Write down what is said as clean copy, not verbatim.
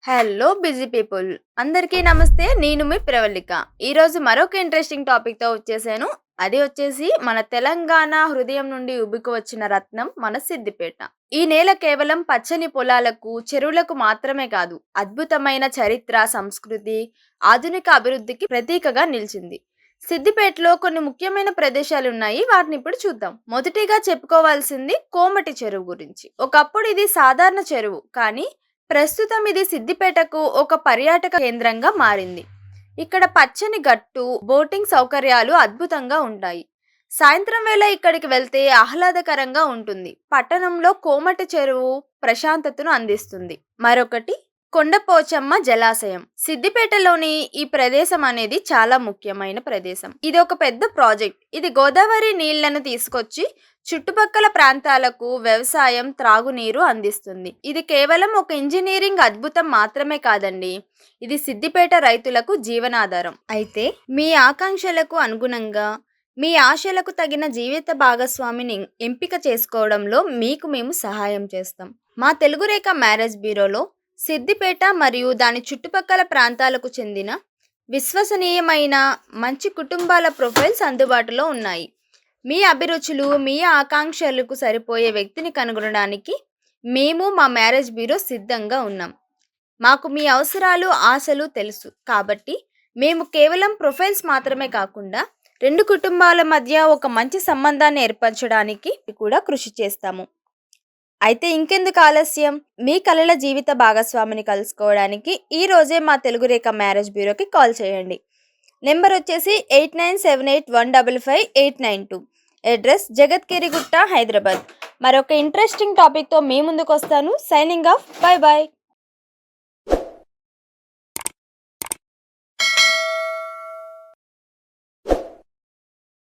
Hello busy people, అందరికీ నమస్తే. నేను మీ ప్రవళిక. ఈరోజు మరొక ఇంట్రెస్టింగ్ టాపిక్తో వచ్చేసాను. అది వచ్చేసి మన తెలంగాణ హృదయం నుండి ఉబ్బికి వచ్చిన రత్నం మన సిద్దిపేట. ఈ నేల కేవలం పచ్చని పొలాలకు, చెరువులకు మాత్రమే కాదు, అద్భుతమైన చరిత్ర, సంస్కృతి, ఆధునిక అభివృద్ధికి ప్రతీకగా నిలిచింది. సిద్దిపేటలో కొన్ని ముఖ్యమైన ప్రదేశాలు ఉన్నాయి. వాటిని ఇప్పుడు చూద్దాం. మొదటిగా చెప్పుకోవాల్సింది కోమటి చెరువు గురించి. ఒకప్పుడు ఇది సాధారణ చెరువు, కానీ ప్రస్తుతం ఇది సిద్దిపేటకు ఒక పర్యాటక కేంద్రంగా మారింది. ఇక్కడ పచ్చని గట్టు, బోటింగ్ సౌకర్యాలు అద్భుతంగా ఉంటాయి. సాయంత్రం వేళ ఇక్కడికి వెళ్తే ఆహ్లాదకరంగా ఉంటుంది. పట్టణంలో కోమటి చెరువు ప్రశాంతతను అందిస్తుంది. మరొకటి కొండపోచమ్మ జలాశయం. సిద్దిపేటలోని ఈ ప్రదేశం అనేది చాలా ముఖ్యమైన ప్రదేశం. ఇది ఒక పెద్ద ప్రాజెక్ట్. ఇది గోదావరి నీళ్లను తీసుకొచ్చి చుట్టుపక్కల ప్రాంతాలకు వ్యవసాయం, త్రాగునీరు అందిస్తుంది. ఇది కేవలం ఒక ఇంజనీరింగ్ అద్భుతం మాత్రమే కాదండి, ఇది సిద్దిపేట రైతులకు జీవనాధారం. అయితే మీ ఆకాంక్షలకు అనుగుణంగా, మీ ఆశలకు తగిన జీవిత భాగస్వామిని ఎంపిక చేసుకోవడంలో మీకు మేము సహాయం చేస్తాం. మా తెలుగు రేఖ మ్యారేజ్ బ్యూరోలో సిద్దిపేట మరియు దాని చుట్టుపక్కల ప్రాంతాలకు చెందిన విశ్వసనీయమైన మంచి కుటుంబాల ప్రొఫైల్స్ అందుబాటులో ఉన్నాయి. మీ అభిరుచులు, మీ ఆకాంక్షలకు సరిపోయే వ్యక్తిని కనుగొనడానికి మేము మా మ్యారేజ్ బ్యూరో సిద్ధంగా ఉన్నాం. మాకు మీ అవసరాలు, ఆశలు తెలుసు కాబట్టి మేము కేవలం ప్రొఫైల్స్ మాత్రమే కాకుండా రెండు కుటుంబాల మధ్య ఒక మంచి సంబంధాన్ని ఏర్పరచడానికి కూడా కృషి చేస్తాము. అయితే ఇంకెందుకు ఆలస్యం, మీ కలల జీవిత భాగస్వామిని కలుసుకోవడానికి ఈ రోజే మా తెలుగు రేఖ మ్యారేజ్ బ్యూరోకి కాల్ చేయండి. నెంబర్ వచ్చేసి 8978155892. అడ్రస్ జగత్గిరిగుట్ట, హైదరాబాద్. మరొక ఇంట్రెస్టింగ్ టాపిక్తో మీ ముందుకు వస్తాను. Signing off. Bye bye.